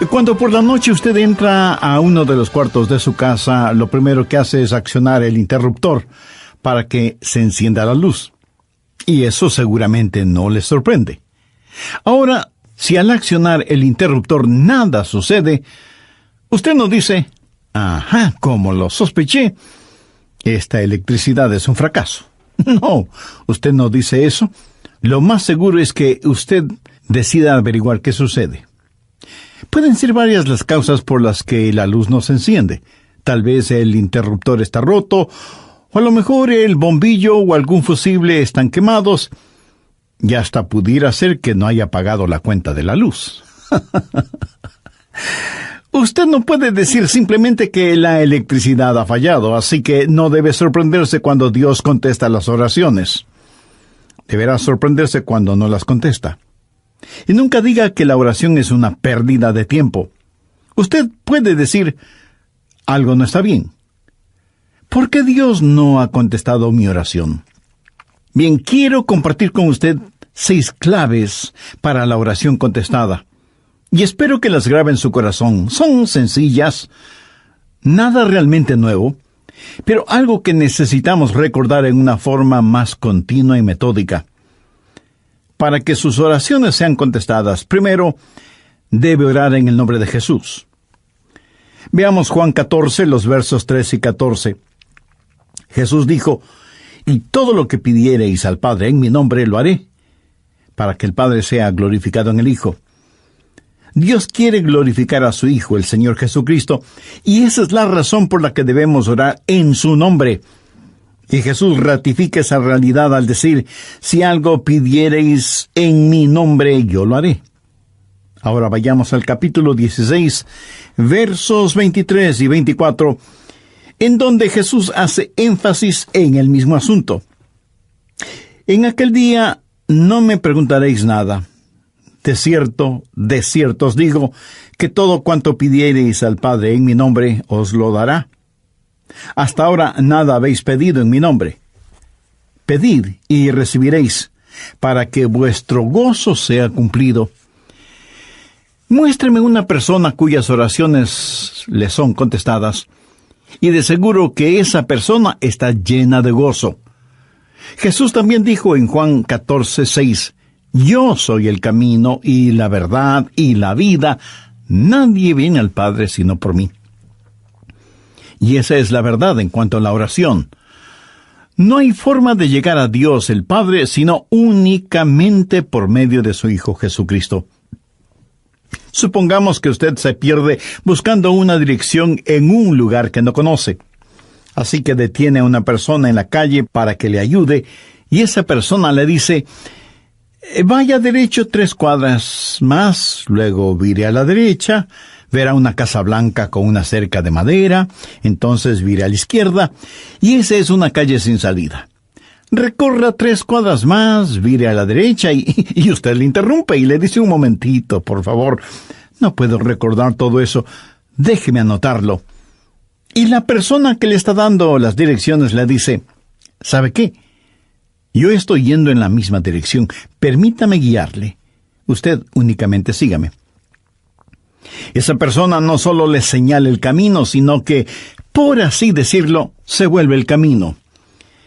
Cuando por la noche usted entra a uno de los cuartos de su casa, lo primero que hace es accionar el interruptor para que se encienda la luz. Y eso seguramente no le sorprende. Ahora, si al accionar el interruptor nada sucede, usted no dice, «Ajá, como lo sospeché, esta electricidad es un fracaso». No, usted no dice eso. Lo más seguro es que usted decida averiguar qué sucede. Pueden ser varias las causas por las que la luz no se enciende. Tal vez el interruptor está roto, o a lo mejor el bombillo o algún fusible están quemados, y hasta pudiera ser que no haya pagado la cuenta de la luz. Usted no puede decir simplemente que la electricidad ha fallado, así que no debe sorprenderse cuando Dios contesta las oraciones. Deberá sorprenderse cuando no las contesta. Y nunca diga que la oración es una pérdida de tiempo. Usted puede decir, algo no está bien. ¿Por qué Dios no ha contestado mi oración? Bien, quiero compartir con usted 6 claves para la oración contestada. Y espero que las grabe en su corazón. Son sencillas, nada realmente nuevo, pero algo que necesitamos recordar en una forma más continua y metódica. Para que sus oraciones sean contestadas, primero, debe orar en el nombre de Jesús. Veamos Juan 14, los versos 13 y 14. Jesús dijo, «Y todo lo que pidiereis al Padre en mi nombre lo haré, para que el Padre sea glorificado en el Hijo». Dios quiere glorificar a su Hijo, el Señor Jesucristo, y esa es la razón por la que debemos orar en su nombre. Y Jesús ratifica esa realidad al decir, «Si algo pidiereis en mi nombre, yo lo haré». Ahora vayamos al capítulo 16, versos 23 y 24, en donde Jesús hace énfasis en el mismo asunto. «En aquel día no me preguntaréis nada. De cierto os digo, que todo cuanto pidiereis al Padre en mi nombre, os lo dará. Hasta ahora nada habéis pedido en mi nombre. Pedid y recibiréis, para que vuestro gozo sea cumplido». Muéstreme una persona cuyas oraciones le son contestadas, y de seguro que esa persona está llena de gozo. Jesús también dijo en Juan 14, 6, «Yo soy el camino y la verdad y la vida. Nadie viene al Padre sino por mí». Y esa es la verdad en cuanto a la oración. No hay forma de llegar a Dios el Padre sino únicamente por medio de su Hijo Jesucristo. Supongamos que usted se pierde buscando una dirección en un lugar que no conoce. Así que detiene a una persona en la calle para que le ayude, y esa persona le dice, «Vaya derecho 3 cuadras más, luego vire a la derecha, verá una casa blanca con una cerca de madera, entonces vire a la izquierda, y esa es una calle sin salida. Recorra 3 cuadras más, vire a la derecha», y usted le interrumpe y le dice, «Un momentito, por favor, no puedo recordar todo eso, déjeme anotarlo». Y la persona que le está dando las direcciones le dice, «¿Sabe qué? Yo estoy yendo en la misma dirección, permítame guiarle. Usted únicamente sígame». Esa persona no solo le señala el camino, sino que, por así decirlo, se vuelve el camino.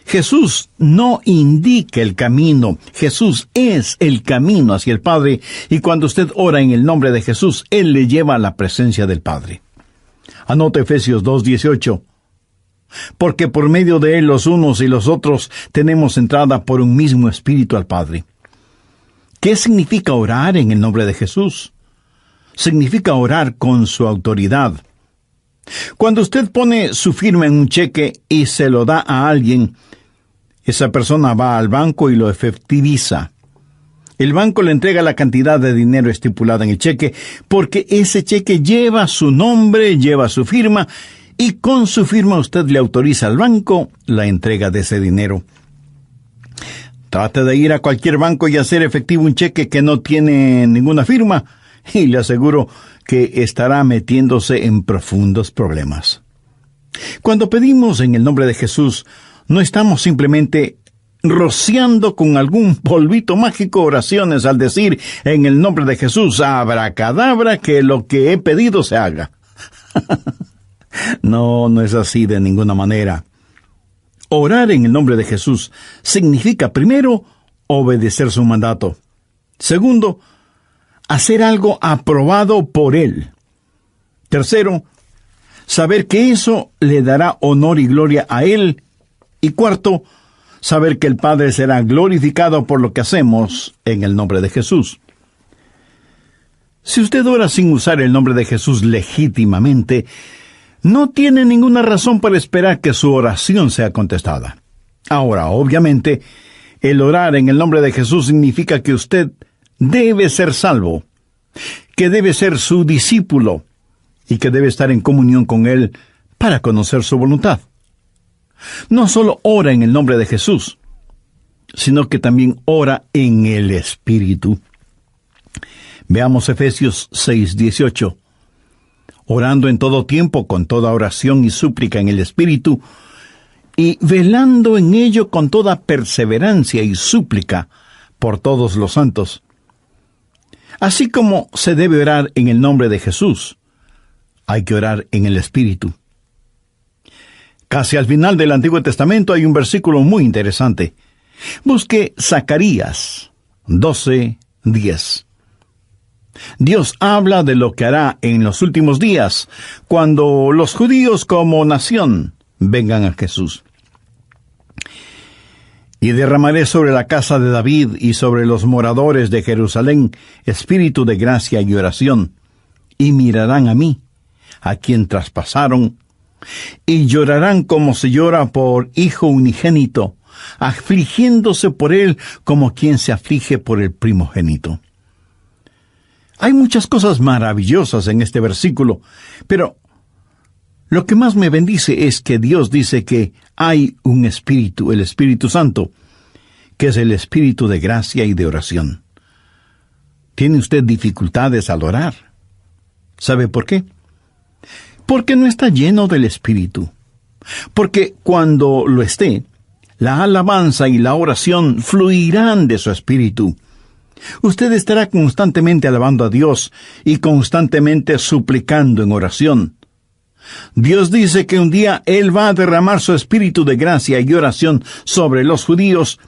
Jesús no indica el camino, Jesús es el camino hacia el Padre, y cuando usted ora en el nombre de Jesús, Él le lleva a la presencia del Padre. Anota Efesios 2:18. «Porque por medio de Él los unos y los otros tenemos entrada por un mismo Espíritu al Padre». ¿Qué significa orar en el nombre de Jesús? Significa orar con su autoridad. Cuando usted pone su firma en un cheque y se lo da a alguien, esa persona va al banco y lo efectiviza. El banco le entrega la cantidad de dinero estipulada en el cheque, porque ese cheque lleva su nombre, lleva su firma, y con su firma usted le autoriza al banco la entrega de ese dinero. Trate de ir a cualquier banco y hacer efectivo un cheque que no tiene ninguna firma, y le aseguro que estará metiéndose en profundos problemas. Cuando pedimos en el nombre de Jesús, no estamos simplemente rociando con algún polvito mágico oraciones al decir en el nombre de Jesús, abracadabra, que lo que he pedido se haga. No, no es así de ninguna manera. Orar en el nombre de Jesús significa, primero, obedecer su mandato. Segundo, hacer algo aprobado por Él. Tercero, saber que eso le dará honor y gloria a Él. Y cuarto, saber que el Padre será glorificado por lo que hacemos en el nombre de Jesús. Si usted ora sin usar el nombre de Jesús legítimamente, no tiene ninguna razón para esperar que su oración sea contestada. Ahora, obviamente, el orar en el nombre de Jesús significa que usted debe ser salvo, que debe ser su discípulo y que debe estar en comunión con Él para conocer su voluntad. No solo ora en el nombre de Jesús, sino que también ora en el Espíritu. Veamos Efesios 6:18. Orando en todo tiempo, con toda oración y súplica en el Espíritu, y velando en ello con toda perseverancia y súplica por todos los santos. Así como se debe orar en el nombre de Jesús, hay que orar en el Espíritu. Casi al final del Antiguo Testamento hay un versículo muy interesante. Busque Zacarías 12:10. Dios habla de lo que hará en los últimos días, cuando los judíos como nación vengan a Jesús. Y derramaré sobre la casa de David y sobre los moradores de Jerusalén espíritu de gracia y oración, y mirarán a mí, a quien traspasaron, y llorarán como se llora por hijo unigénito, afligiéndose por él como quien se aflige por el primogénito. Hay muchas cosas maravillosas en este versículo, pero lo que más me bendice es que Dios dice que hay un Espíritu, el Espíritu Santo, que es el Espíritu de gracia y de oración. ¿Tiene usted dificultades al orar? ¿Sabe por qué? Porque no está lleno del Espíritu. Porque cuando lo esté, la alabanza y la oración fluirán de su Espíritu. Usted estará constantemente alabando a Dios y constantemente suplicando en oración. Dios dice que un día Él va a derramar su espíritu de gracia y oración sobre los judíos,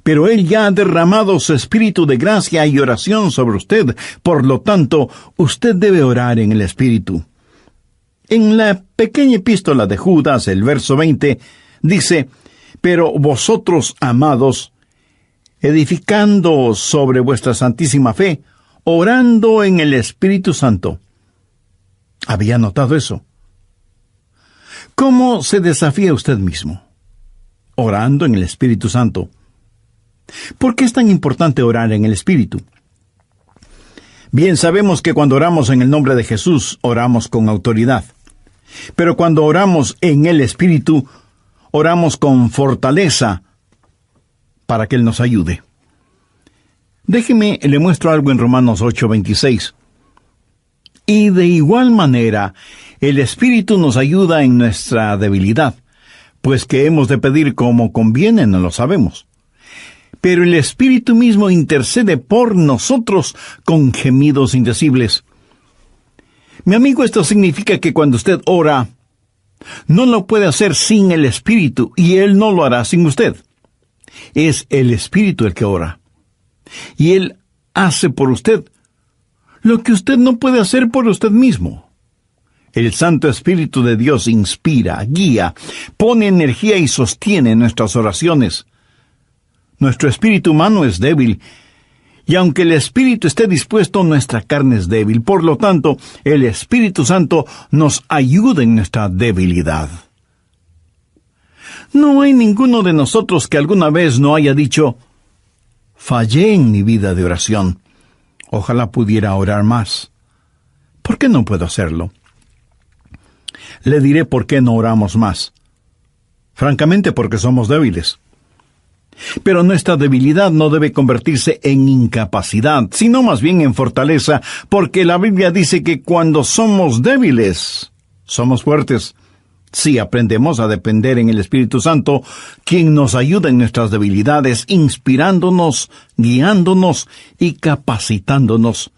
pero Él ya ha derramado su espíritu de gracia y oración sobre usted. Por lo tanto, usted debe orar en el Espíritu. En la pequeña epístola de Judas, el verso 20, dice, «Pero vosotros, amados, edificando sobre vuestra santísima fe, orando en el Espíritu Santo». ¿Había notado eso? ¿Cómo se desafía usted mismo? Orando en el Espíritu Santo. ¿Por qué es tan importante orar en el Espíritu? Bien, sabemos que cuando oramos en el nombre de Jesús, oramos con autoridad. Pero cuando oramos en el Espíritu, oramos con fortaleza para que Él nos ayude. Déjeme, le muestro algo en Romanos 8:26. Y de igual manera, el Espíritu nos ayuda en nuestra debilidad, pues que hemos de pedir como conviene no lo sabemos. Pero el Espíritu mismo intercede por nosotros con gemidos indecibles. Mi amigo, esto significa que cuando usted ora, no lo puede hacer sin el Espíritu, y Él no lo hará sin usted. Es el Espíritu el que ora. Y Él hace por usted lo que usted no puede hacer por usted mismo. El Santo Espíritu de Dios inspira, guía, pone energía y sostiene nuestras oraciones. Nuestro espíritu humano es débil, y aunque el espíritu esté dispuesto, nuestra carne es débil. Por lo tanto, el Espíritu Santo nos ayuda en nuestra debilidad. No hay ninguno de nosotros que alguna vez no haya dicho, «Fallé en mi vida de oración. Ojalá pudiera orar más. ¿Por qué no puedo hacerlo?» Le diré por qué no oramos más. Francamente, porque somos débiles. Pero nuestra debilidad no debe convertirse en incapacidad, sino más bien en fortaleza, porque la Biblia dice que cuando somos débiles, somos fuertes. Si aprendemos a depender en el Espíritu Santo, quien nos ayuda en nuestras debilidades, inspirándonos, guiándonos y capacitándonos.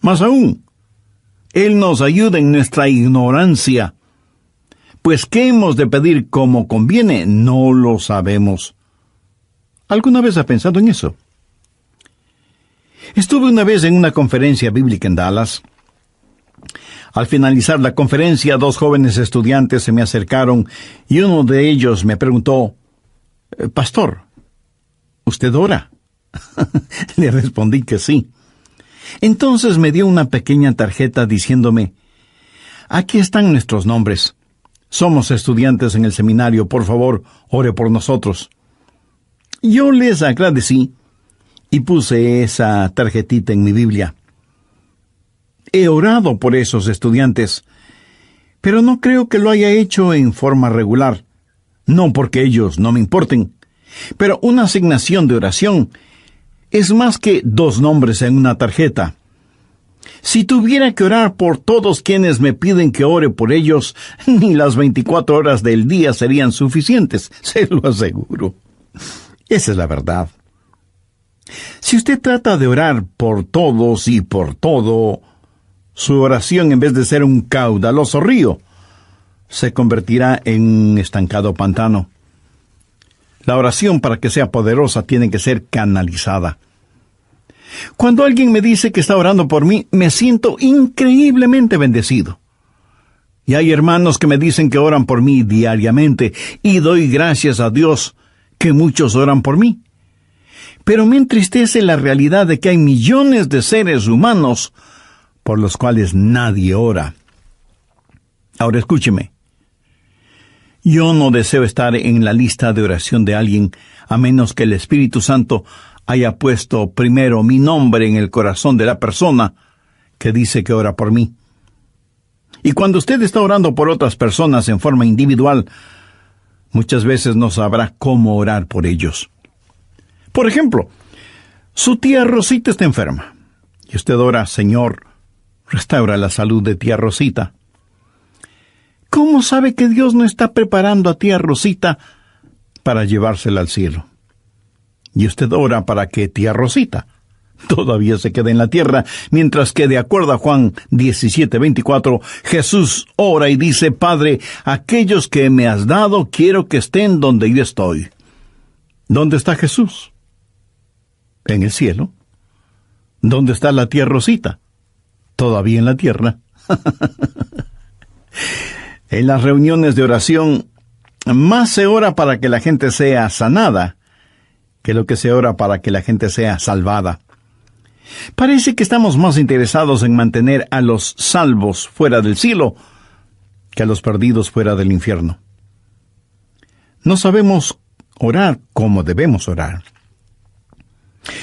Más aún, Él nos ayuda en nuestra ignorancia. Pues ¿qué hemos de pedir como conviene? No lo sabemos. ¿Alguna vez ha pensado en eso? Estuve una vez en una conferencia bíblica en Dallas. Al finalizar la conferencia, 2 jóvenes estudiantes se me acercaron y uno de ellos me preguntó, «Pastor, ¿usted ora?» Le respondí que sí. Entonces me dio una pequeña tarjeta diciéndome, «Aquí están nuestros nombres. Somos estudiantes en el seminario. Por favor, ore por nosotros». Yo les agradecí y puse esa tarjetita en mi Biblia. He orado por esos estudiantes, pero no creo que lo haya hecho en forma regular. No porque ellos no me importen, pero una asignación de oración es más que 2 nombres en una tarjeta. Si tuviera que orar por todos quienes me piden que ore por ellos, ni las 24 horas del día serían suficientes, se lo aseguro. Esa es la verdad. Si usted trata de orar por todos y por todo, su oración, en vez de ser un caudaloso río, se convertirá en un estancado pantano. La oración, para que sea poderosa, tiene que ser canalizada. Cuando alguien me dice que está orando por mí, me siento increíblemente bendecido. Y hay hermanos que me dicen que oran por mí diariamente, y doy gracias a Dios que muchos oran por mí. Pero me entristece la realidad de que hay millones de seres humanos por los cuales nadie ora. Ahora escúcheme. Yo no deseo estar en la lista de oración de alguien, a menos que el Espíritu Santo haya puesto primero mi nombre en el corazón de la persona que dice que ora por mí. Y cuando usted está orando por otras personas en forma individual, muchas veces no sabrá cómo orar por ellos. Por ejemplo, su tía Rosita está enferma, y usted ora, «Señor, restaura la salud de tía Rosita». ¿Cómo sabe que Dios no está preparando a tía Rosita para llevársela al cielo? Y usted ora para que tía Rosita todavía se quede en la tierra, mientras que, de acuerdo a Juan 17:24, Jesús ora y dice, «Padre, aquellos que me has dado, quiero que estén donde yo estoy». ¿Dónde está Jesús? En el cielo. ¿Dónde está la tía Rosita? Todavía en la tierra. En las reuniones de oración, más se ora para que la gente sea sanada que lo que se ora para que la gente sea salvada. Parece que estamos más interesados en mantener a los salvos fuera del cielo que a los perdidos fuera del infierno. No sabemos orar como debemos orar.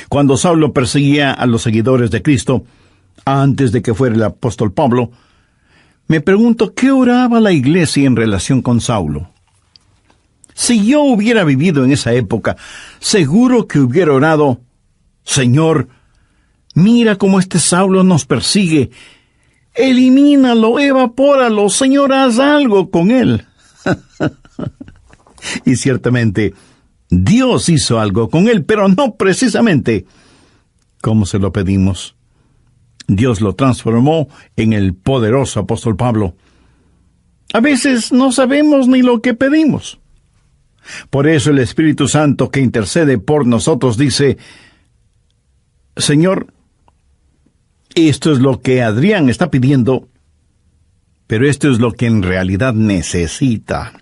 Cuando Saulo perseguía a los seguidores de Cristo, antes de que fuera el apóstol Pablo, me pregunto qué oraba la iglesia en relación con Saulo. Si yo hubiera vivido en esa época, seguro que hubiera orado, «Señor, mira cómo este Saulo nos persigue. Elimínalo, evapóralo, Señor, haz algo con él». Y ciertamente, Dios hizo algo con él, pero no precisamente como se lo pedimos. Dios lo transformó en el poderoso apóstol Pablo. A veces no sabemos ni lo que pedimos. Por eso el Espíritu Santo que intercede por nosotros dice, «Señor, esto es lo que Adrián está pidiendo, pero esto es lo que en realidad necesita».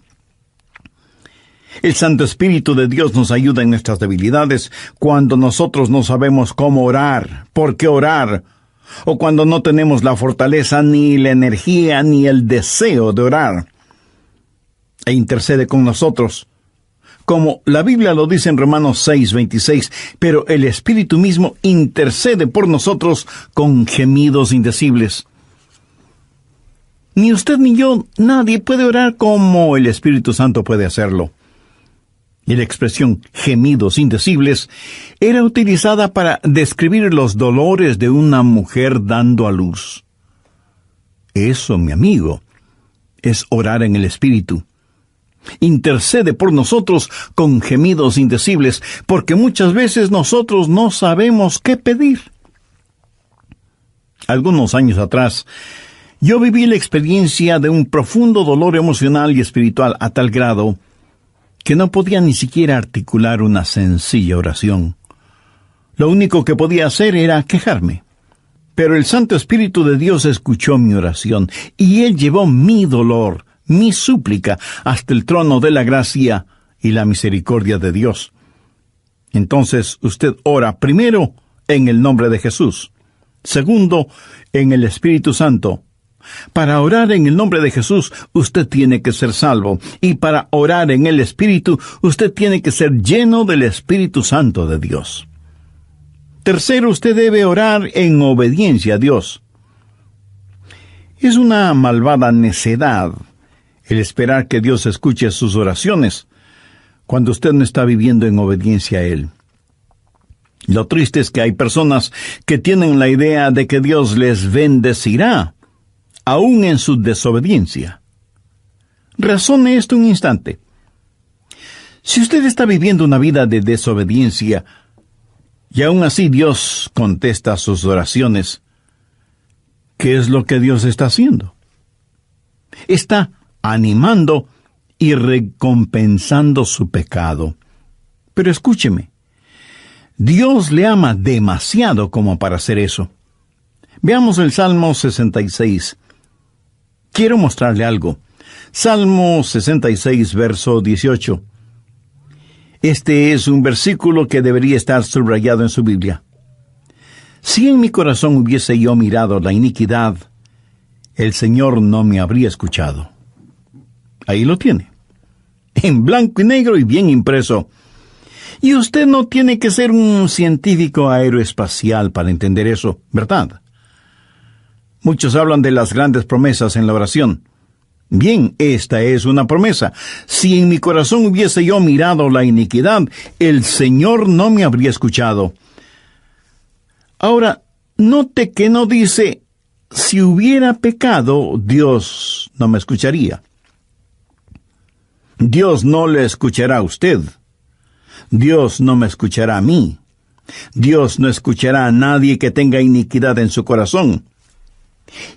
El Santo Espíritu de Dios nos ayuda en nuestras debilidades cuando nosotros no sabemos cómo orar, por qué orar, o cuando no tenemos la fortaleza, ni la energía, ni el deseo de orar. E intercede con nosotros, como la Biblia lo dice en Romanos 6:26, pero el Espíritu mismo intercede por nosotros con gemidos indecibles. Ni usted ni yo, nadie puede orar como el Espíritu Santo puede hacerlo. Y la expresión gemidos indecibles era utilizada para describir los dolores de una mujer dando a luz. Eso, mi amigo, es orar en el Espíritu. Intercede por nosotros con gemidos indecibles, porque muchas veces nosotros no sabemos qué pedir. Algunos años atrás, yo viví la experiencia de un profundo dolor emocional y espiritual a tal grado que no podía ni siquiera articular una sencilla oración. Lo único que podía hacer era quejarme. Pero el Santo Espíritu de Dios escuchó mi oración, y Él llevó mi dolor, mi súplica, hasta el trono de la gracia y la misericordia de Dios. Entonces usted ora primero en el nombre de Jesús, segundo en el Espíritu Santo. Para orar en el nombre de Jesús, usted tiene que ser salvo, y para orar en el Espíritu, usted tiene que ser lleno del Espíritu Santo de Dios. Tercero, usted debe orar en obediencia a Dios. Es una malvada necedad el esperar que Dios escuche sus oraciones cuando usted no está viviendo en obediencia a Él. Lo triste es que hay personas que tienen la idea de que Dios les bendecirá, aún en su desobediencia. Razone esto un instante. Si usted está viviendo una vida de desobediencia, y aún así Dios contesta sus oraciones, ¿qué es lo que Dios está haciendo? Está animando y recompensando su pecado. Pero escúcheme, Dios le ama demasiado como para hacer eso. Veamos el Salmo 66. Quiero mostrarle algo. Salmo 66, verso 18. Este es un versículo que debería estar subrayado en su Biblia. Si en mi corazón hubiese yo mirado la iniquidad, el Señor no me habría escuchado. Ahí lo tiene, en blanco y negro y bien impreso. Y usted no tiene que ser un científico aeroespacial para entender eso, ¿verdad? Muchos hablan de las grandes promesas en la oración. Bien, esta es una promesa. Si en mi corazón hubiese yo mirado la iniquidad, el Señor no me habría escuchado. Ahora, note que no dice, si hubiera pecado, Dios no me escucharía. Dios no le escuchará a usted. Dios no me escuchará a mí. Dios no escuchará a nadie que tenga iniquidad en su corazón.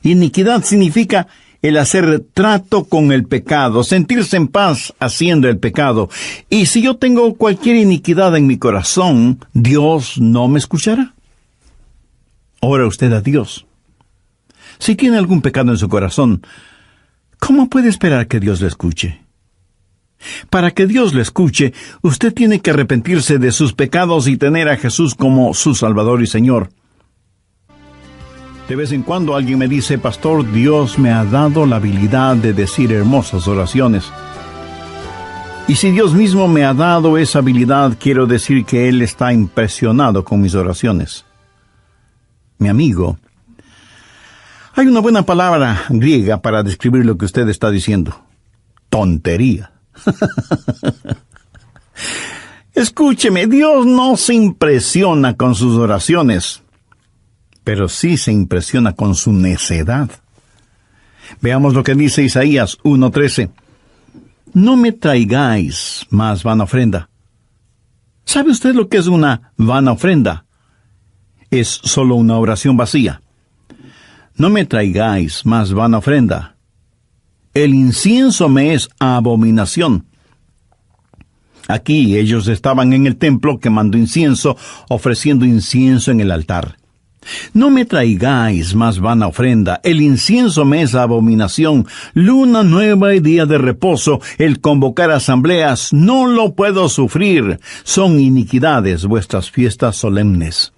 Iniquidad significa el hacer trato con el pecado, sentirse en paz haciendo el pecado. Y si yo tengo cualquier iniquidad en mi corazón, Dios no me escuchará. Ora usted a Dios. Si tiene algún pecado en su corazón, ¿cómo puede esperar que Dios le escuche? Para que Dios le escuche, usted tiene que arrepentirse de sus pecados y tener a Jesús como su Salvador y Señor. De vez en cuando alguien me dice, pastor, Dios me ha dado la habilidad de decir hermosas oraciones. Y si Dios mismo me ha dado esa habilidad, quiero decir que Él está impresionado con mis oraciones. Mi amigo, hay una buena palabra griega para describir lo que usted está diciendo. Tontería. Escúcheme, Dios no se impresiona con sus oraciones, pero sí se impresiona con su necedad. Veamos lo que dice Isaías 1:13. No me traigáis más vana ofrenda. ¿Sabe usted lo que es una vana ofrenda? Es solo una oración vacía. No me traigáis más vana ofrenda. El incienso me es abominación. Aquí ellos estaban en el templo quemando incienso, ofreciendo incienso en el altar. No me traigáis más vana ofrenda, el incienso me es abominación, luna nueva y día de reposo, el convocar asambleas, no lo puedo sufrir, son iniquidades vuestras fiestas solemnes.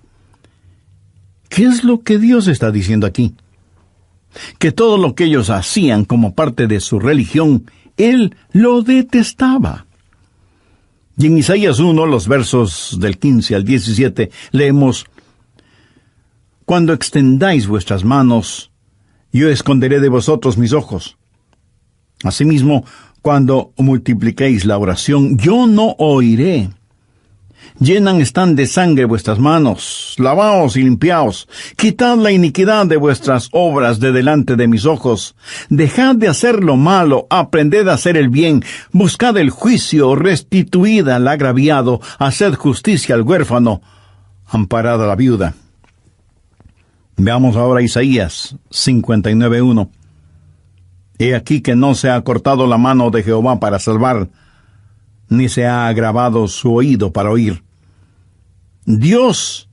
¿Qué es lo que Dios está diciendo aquí? Que todo lo que ellos hacían como parte de su religión, Él lo detestaba. Y en Isaías 1, los versos del 15 al 17, leemos: Cuando extendáis vuestras manos, yo esconderé de vosotros mis ojos. Asimismo, cuando multipliquéis la oración, yo no oiré. Llenan están de sangre vuestras manos, lavaos y limpiaos, quitad la iniquidad de vuestras obras de delante de mis ojos, dejad de hacer lo malo, aprended a hacer el bien, buscad el juicio, restituid al agraviado, haced justicia al huérfano, amparad a la viuda. Veamos ahora Isaías 59:1. He aquí que no se ha cortado la mano de Jehová para salvar, ni se ha agravado su oído para oír. Dios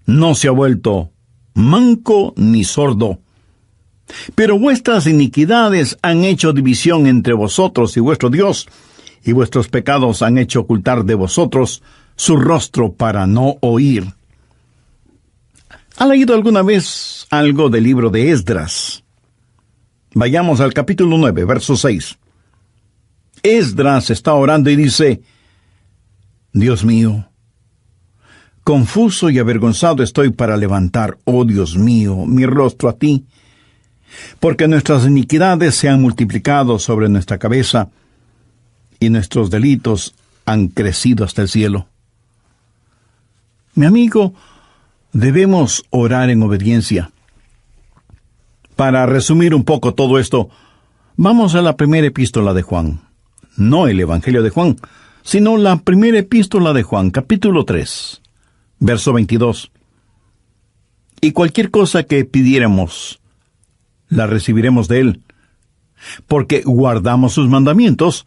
no se ha vuelto manco ni sordo, pero vuestras iniquidades han hecho división entre vosotros y vuestro Dios, y vuestros pecados han hecho ocultar de vosotros su rostro para no oír. ¿Ha leído alguna vez algo del libro de Esdras? Vayamos al capítulo 9, verso 6. Esdras está orando y dice: Dios mío, confuso y avergonzado estoy para levantar, oh Dios mío, mi rostro a ti, porque nuestras iniquidades se han multiplicado sobre nuestra cabeza, y nuestros delitos han crecido hasta el cielo. Mi amigo, debemos orar en obediencia. Para resumir un poco todo esto, vamos a la primera epístola de Juan. No el Evangelio de Juan, sino la primera epístola de Juan, capítulo 3, verso 22. Y cualquier cosa que pidiéramos, la recibiremos de Él, porque guardamos sus mandamientos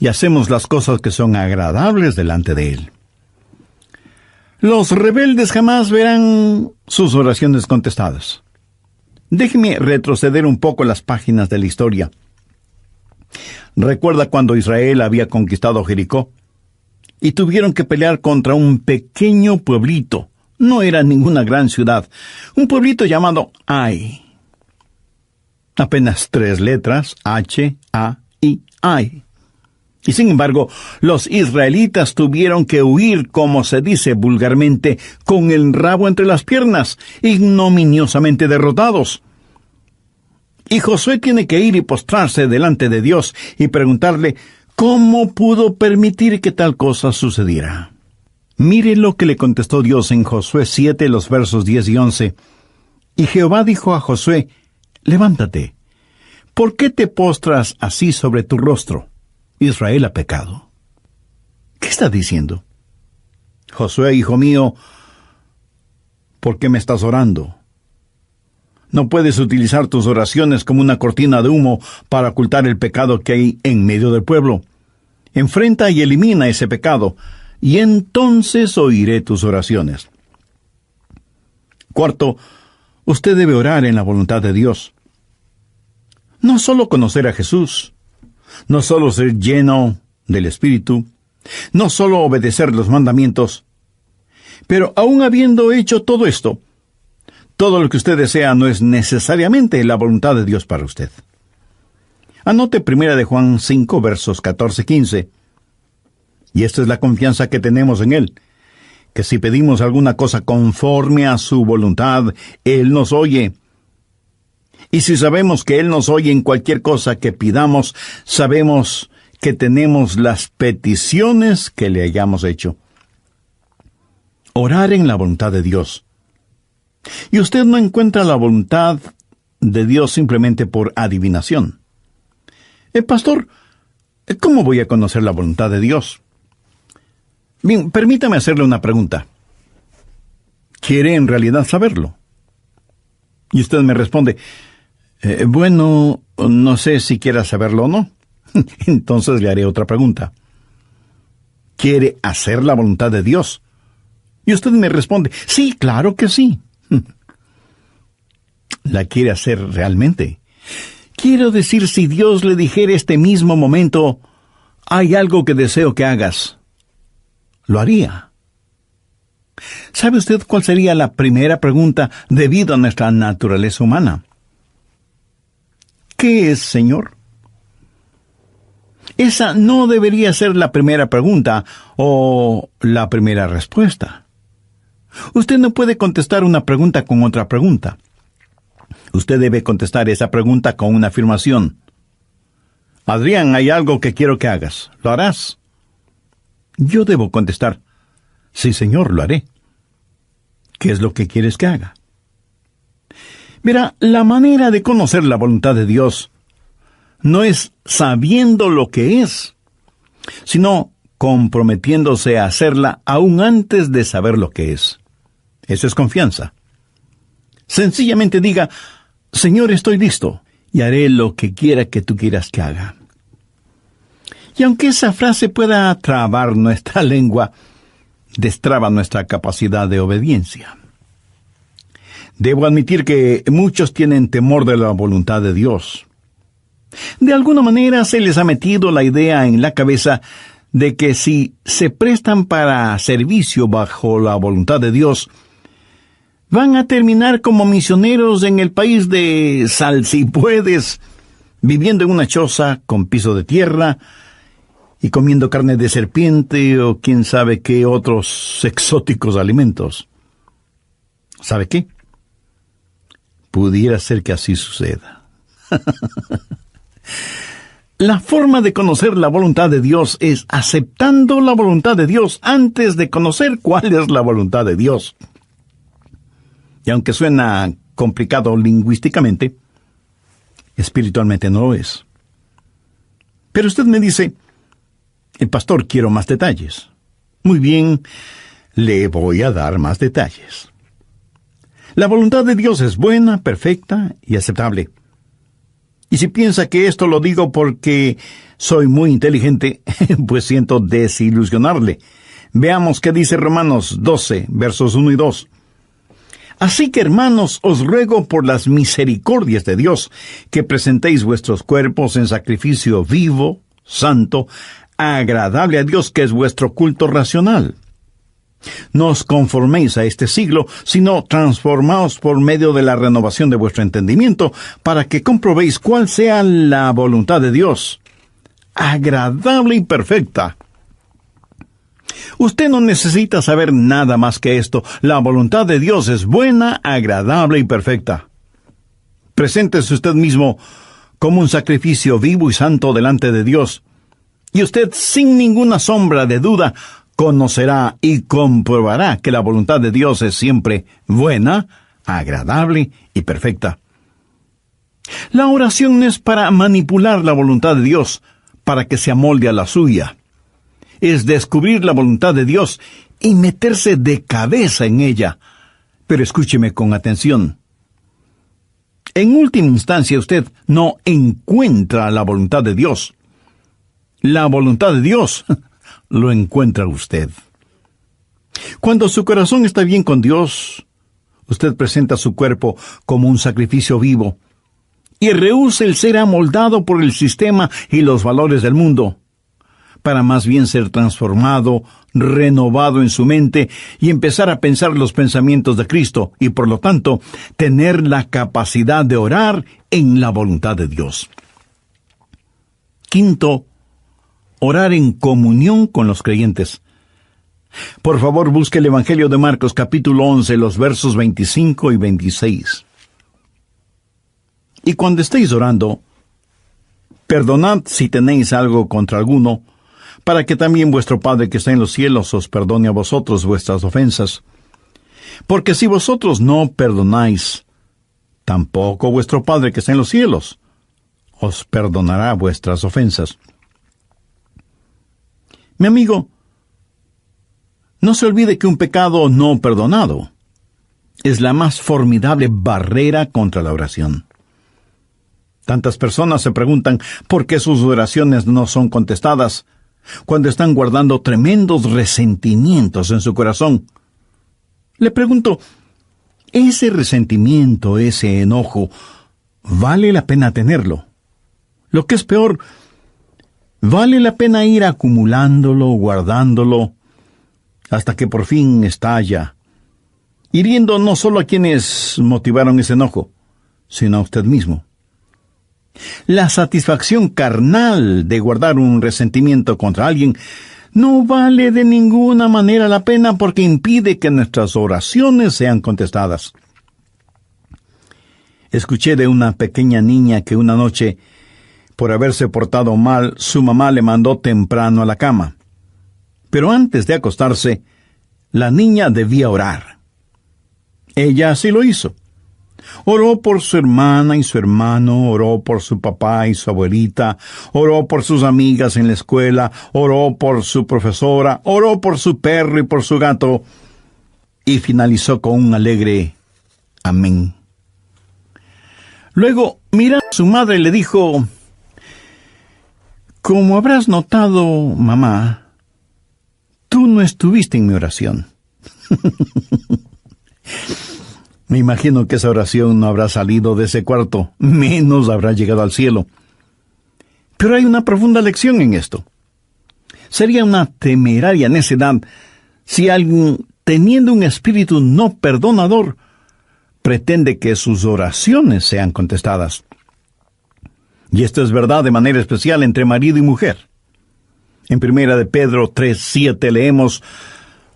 y hacemos las cosas que son agradables delante de Él. Los rebeldes jamás verán sus oraciones contestadas. Déjeme retroceder un poco las páginas de la historia. ¿Recuerda cuando Israel había conquistado Jericó? Y tuvieron que pelear contra un pequeño pueblito. No era ninguna gran ciudad. Un pueblito llamado Ai. Apenas 3 letras, H-A-I, Ai. Y sin embargo, los israelitas tuvieron que huir, como se dice vulgarmente, con el rabo entre las piernas, ignominiosamente derrotados. Y Josué tiene que ir y postrarse delante de Dios y preguntarle cómo pudo permitir que tal cosa sucediera. Mire lo que le contestó Dios en Josué 7, los versos 10 y 11. Y Jehová dijo a Josué: levántate, ¿por qué te postras así sobre tu rostro? Israel ha pecado. ¿Qué está diciendo? Josué, hijo mío, ¿por qué me estás orando? No puedes utilizar tus oraciones como una cortina de humo para ocultar el pecado que hay en medio del pueblo. Enfrenta y elimina ese pecado, y entonces oiré tus oraciones. Cuarto, usted debe orar en la voluntad de Dios. No solo conocer a Jesús, no solo ser lleno del Espíritu, no solo obedecer los mandamientos, pero aun habiendo hecho todo esto, todo lo que usted desea no es necesariamente la voluntad de Dios para usted. Anote 1 de Juan 5, versos 14-15. Y esta es la confianza que tenemos en Él, que si pedimos alguna cosa conforme a su voluntad, Él nos oye. Y si sabemos que Él nos oye en cualquier cosa que pidamos, sabemos que tenemos las peticiones que le hayamos hecho. Orar en la voluntad de Dios. Y usted no encuentra la voluntad de Dios simplemente por adivinación. Pastor, ¿cómo voy a conocer la voluntad de Dios? Bien, permítame hacerle una pregunta. ¿Quiere en realidad saberlo? Y usted me responde: bueno, no sé si quiera saberlo o no. Entonces le haré otra pregunta. ¿Quiere hacer la voluntad de Dios? Y usted me responde: sí, claro que sí. ¿La quiere hacer realmente? Quiero decir, si Dios le dijera este mismo momento: hay algo que deseo que hagas, ¿lo haría? ¿Sabe usted cuál sería la primera pregunta debido a nuestra naturaleza humana? ¿Qué es, Señor? Esa no debería ser la primera pregunta o la primera respuesta. Usted no puede contestar una pregunta con otra pregunta. Usted debe contestar esa pregunta con una afirmación. Adrián, hay algo que quiero que hagas. ¿Lo harás? Yo debo contestar: Sí, Señor, lo haré. ¿Qué es lo que quieres que haga? Mira, la manera de conocer la voluntad de Dios no es sabiendo lo que es, sino comprometiéndose a hacerla aún antes de saber lo que es. Eso es confianza. Sencillamente diga: Señor, estoy listo y haré lo que quiera que tú quieras que haga. Y aunque esa frase pueda trabar nuestra lengua, destraba nuestra capacidad de obediencia. Debo admitir que muchos tienen temor de la voluntad de Dios. De alguna manera se les ha metido la idea en la cabeza de que si se prestan para servicio bajo la voluntad de Dios, van a terminar como misioneros en el país de salsipuedes, viviendo en una choza con piso de tierra y comiendo carne de serpiente o quién sabe qué otros exóticos alimentos. ¿Sabe qué? Pudiera ser que así suceda. La forma de conocer la voluntad de Dios es aceptando la voluntad de Dios antes de conocer cuál es la voluntad de Dios. Y aunque suena complicado lingüísticamente, espiritualmente no lo es. Pero usted me dice: el pastor, quiero más detalles. Muy bien, le voy a dar más detalles. La voluntad de Dios es buena, perfecta y aceptable. Y si piensa que esto lo digo porque soy muy inteligente, pues siento desilusionarle. Veamos qué dice Romanos 12, versos 1 y 2. Así que, hermanos, os ruego por las misericordias de Dios, que presentéis vuestros cuerpos en sacrificio vivo, santo, agradable a Dios, que es vuestro culto racional. No os conforméis a este siglo, sino transformaos por medio de la renovación de vuestro entendimiento, para que comprobéis cuál sea la voluntad de Dios, agradable y perfecta. Usted no necesita saber nada más que esto. La voluntad de Dios es buena, agradable y perfecta. Preséntese usted mismo como un sacrificio vivo y santo delante de Dios, y usted, sin ninguna sombra de duda, conocerá y comprobará que la voluntad de Dios es siempre buena, agradable y perfecta. La oración no es para manipular la voluntad de Dios, para que se amolde a la suya. Es descubrir la voluntad de Dios y meterse de cabeza en ella. Pero escúcheme con atención. En última instancia, usted no encuentra la voluntad de Dios. La voluntad de Dios lo encuentra usted. Cuando su corazón está bien con Dios, usted presenta su cuerpo como un sacrificio vivo y rehúsa el ser amoldado por el sistema y los valores del mundo, para más bien ser transformado, renovado en su mente y empezar a pensar los pensamientos de Cristo y, por lo tanto, tener la capacidad de orar en la voluntad de Dios. Quinto, orar en comunión con los creyentes. Por favor, busque el Evangelio de Marcos, capítulo 11, los versos 25 y 26. Y cuando estéis orando, perdonad si tenéis algo contra alguno, para que también vuestro Padre que está en los cielos os perdone a vosotros vuestras ofensas. Porque si vosotros no perdonáis, tampoco vuestro Padre que está en los cielos os perdonará vuestras ofensas. Mi amigo, no se olvide que un pecado no perdonado es la más formidable barrera contra la oración. Tantas personas se preguntan por qué sus oraciones no son contestadas cuando están guardando tremendos resentimientos en su corazón. Le pregunto, ¿ese resentimiento, ese enojo, vale la pena tenerlo? Lo que es peor, ¿vale la pena ir acumulándolo, guardándolo, hasta que por fin estalla, hiriendo no solo a quienes motivaron ese enojo, sino a usted mismo? La satisfacción carnal de guardar un resentimiento contra alguien no vale de ninguna manera la pena porque impide que nuestras oraciones sean contestadas. Escuché de una pequeña niña que una noche, por haberse portado mal, su mamá le mandó temprano a la cama. Pero antes de acostarse, la niña debía orar. Ella así lo hizo. Oró por su hermana y su hermano, oró por su papá y su abuelita, oró por sus amigas en la escuela, oró por su profesora, oró por su perro y por su gato, y finalizó con un alegre amén. Luego, mira, su madre le dijo: como habrás notado, mamá, tú no estuviste en mi oración. Me imagino que esa oración no habrá salido de ese cuarto, menos habrá llegado al cielo. Pero hay una profunda lección en esto. Sería una temeraria necedad si alguien, teniendo un espíritu no perdonador, pretende que sus oraciones sean contestadas. Y esto es verdad de manera especial entre marido y mujer. En 1 de Pedro 3:7 leemos: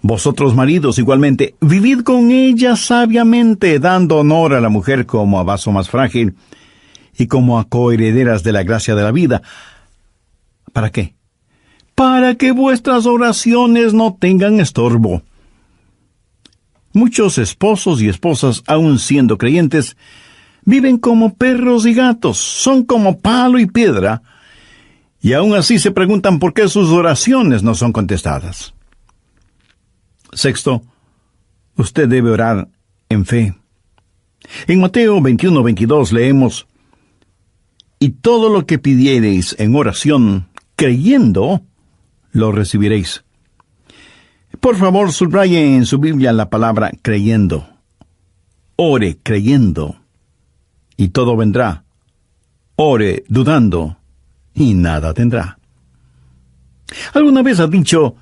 vosotros maridos igualmente, vivid con ella sabiamente, dando honor a la mujer como a vaso más frágil y como a coherederas de la gracia de la vida. ¿Para qué? Para que vuestras oraciones no tengan estorbo. Muchos esposos y esposas, aun siendo creyentes, viven como perros y gatos, son como palo y piedra, y aun así se preguntan por qué sus oraciones no son contestadas. Sexto, usted debe orar en fe. En Mateo 21:22 leemos: y todo lo que pidiereis en oración, creyendo, lo recibiréis. Por favor, subraye en su Biblia la palabra creyendo. Ore creyendo, y todo vendrá. Ore dudando, y nada tendrá. ¿Alguna vez ha dicho: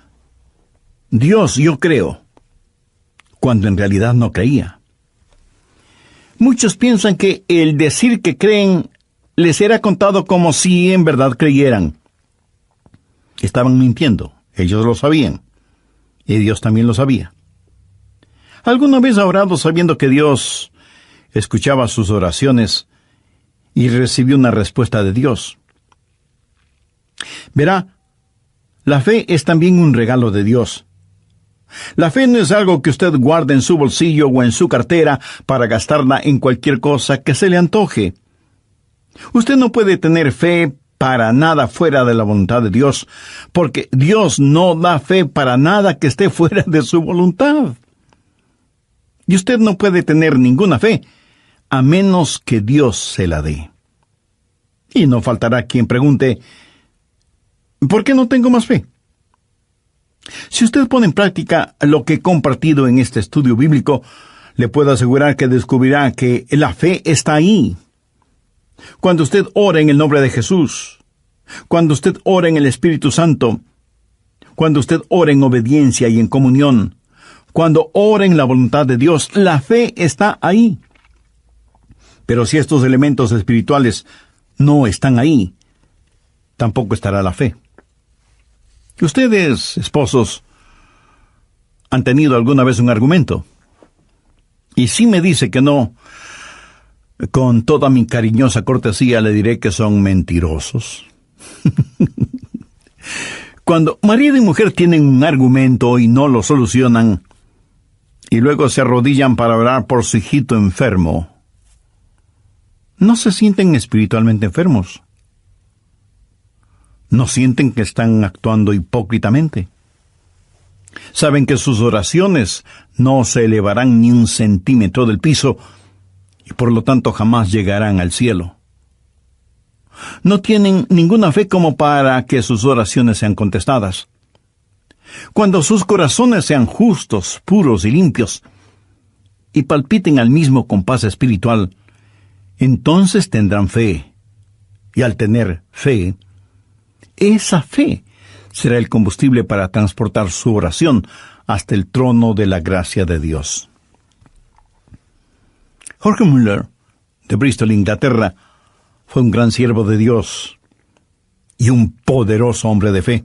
Dios, yo creo, cuando en realidad no creía? Muchos piensan que el decir que creen les será contado como si en verdad creyeran. Estaban mintiendo, ellos lo sabían, y Dios también lo sabía. ¿Alguna vez ha orado sabiendo que Dios escuchaba sus oraciones y recibió una respuesta de Dios? Verá, la fe es también un regalo de Dios. La fe no es algo que usted guarde en su bolsillo o en su cartera para gastarla en cualquier cosa que se le antoje. Usted no puede tener fe para nada fuera de la voluntad de Dios, porque Dios no da fe para nada que esté fuera de su voluntad. Y usted no puede tener ninguna fe a menos que Dios se la dé. Y no faltará quien pregunte: ¿por qué no tengo más fe? Si usted pone en práctica lo que he compartido en este estudio bíblico, le puedo asegurar que descubrirá que la fe está ahí. Cuando usted ora en el nombre de Jesús, cuando usted ora en el Espíritu Santo, cuando usted ora en obediencia y en comunión, cuando ora en la voluntad de Dios, la fe está ahí. Pero si estos elementos espirituales no están ahí, tampoco estará la fe. Ustedes, esposos, ¿han tenido alguna vez un argumento? Y si me dice que no, con toda mi cariñosa cortesía le diré que son mentirosos. Cuando marido y mujer tienen un argumento y no lo solucionan, y luego se arrodillan para orar por su hijito enfermo, ¿no se sienten espiritualmente enfermos? ¿No sienten que están actuando hipócritamente? Saben que sus oraciones no se elevarán ni un centímetro del piso y por lo tanto jamás llegarán al cielo. No tienen ninguna fe como para que sus oraciones sean contestadas. Cuando sus corazones sean justos, puros y limpios, y palpiten al mismo compás espiritual, entonces tendrán fe. Y al tener fe, esa fe será el combustible para transportar su oración hasta el trono de la gracia de Dios. Jorge Mueller, de Bristol, Inglaterra, fue un gran siervo de Dios y un poderoso hombre de fe.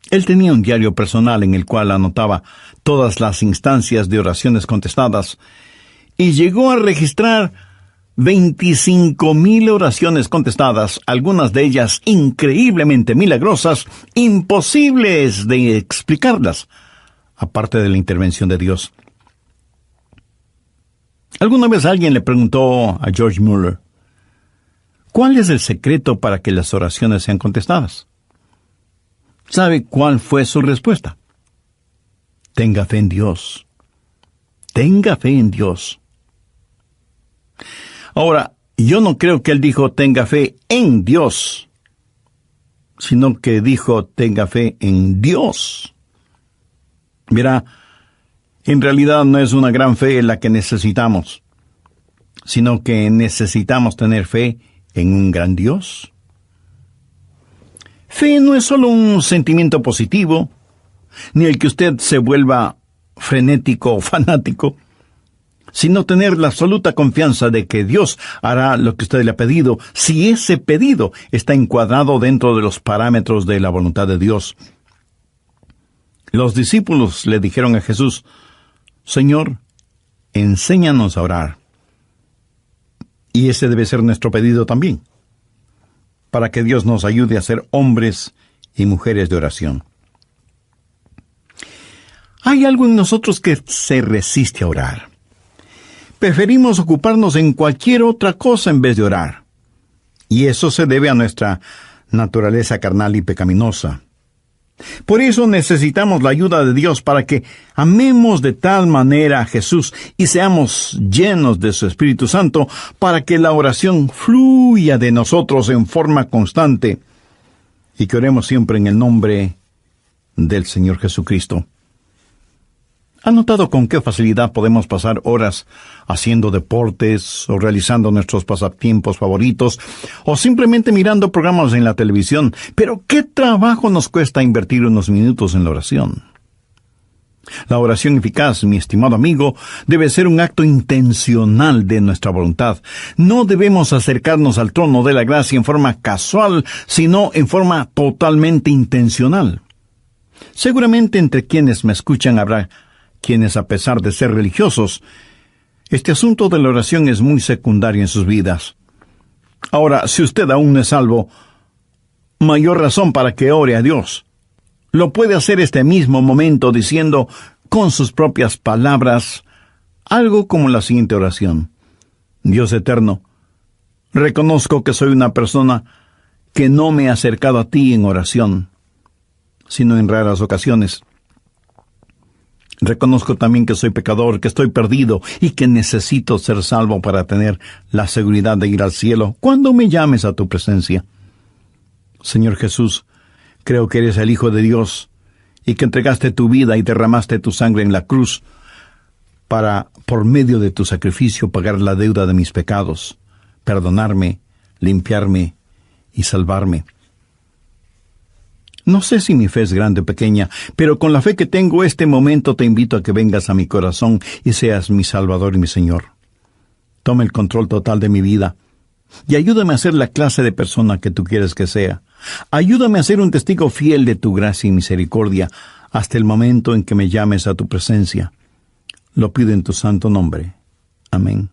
Él tenía un diario personal en el cual anotaba todas las instancias de oraciones contestadas y llegó a registrar 25,000 oraciones contestadas, algunas de ellas increíblemente milagrosas, imposibles de explicarlas, aparte de la intervención de Dios. Alguna vez alguien le preguntó a George Mueller, ¿cuál es el secreto para que las oraciones sean contestadas? ¿Sabe cuál fue su respuesta? Tenga fe en Dios. Tenga fe en Dios. Ahora, yo no creo que él dijo tenga fe en Dios, sino que dijo tenga fe en Dios. Mira, en realidad no es una gran fe la que necesitamos, sino que necesitamos tener fe en un gran Dios. Fe no es solo un sentimiento positivo, ni el que usted se vuelva frenético o fanático, sino tener la absoluta confianza de que Dios hará lo que usted le ha pedido, si ese pedido está encuadrado dentro de los parámetros de la voluntad de Dios. Los discípulos le dijeron a Jesús, Señor, enséñanos a orar. Y ese debe ser nuestro pedido también, para que Dios nos ayude a ser hombres y mujeres de oración. Hay algo en nosotros que se resiste a orar. Preferimos ocuparnos en cualquier otra cosa en vez de orar. Y eso se debe a nuestra naturaleza carnal y pecaminosa. Por eso necesitamos la ayuda de Dios para que amemos de tal manera a Jesús y seamos llenos de su Espíritu Santo para que la oración fluya de nosotros en forma constante y que oremos siempre en el nombre del Señor Jesucristo. ¿Ha notado con qué facilidad podemos pasar horas haciendo deportes o realizando nuestros pasatiempos favoritos o simplemente mirando programas en la televisión? Pero ¿qué trabajo nos cuesta invertir unos minutos en la oración? La oración eficaz, mi estimado amigo, debe ser un acto intencional de nuestra voluntad. No debemos acercarnos al trono de la gracia en forma casual, sino en forma totalmente intencional. Seguramente entre quienes me escuchan habrá quienes, a pesar de ser religiosos, este asunto de la oración es muy secundario en sus vidas. Ahora, si usted aún no es salvo, mayor razón para que ore a Dios. Lo puede hacer este mismo momento diciendo con sus propias palabras algo como la siguiente oración. Dios eterno, reconozco que soy una persona que no me he acercado a ti en oración, sino en raras ocasiones. Reconozco también que soy pecador, que estoy perdido y que necesito ser salvo para tener la seguridad de ir al cielo cuando me llames a tu presencia. Señor Jesús, creo que eres el Hijo de Dios y que entregaste tu vida y derramaste tu sangre en la cruz para, por medio de tu sacrificio, pagar la deuda de mis pecados, perdonarme, limpiarme y salvarme. No sé si mi fe es grande o pequeña, pero con la fe que tengo este momento te invito a que vengas a mi corazón y seas mi Salvador y mi Señor. Toma el control total de mi vida y ayúdame a ser la clase de persona que tú quieres que sea. Ayúdame a ser un testigo fiel de tu gracia y misericordia hasta el momento en que me llames a tu presencia. Lo pido en tu santo nombre. Amén.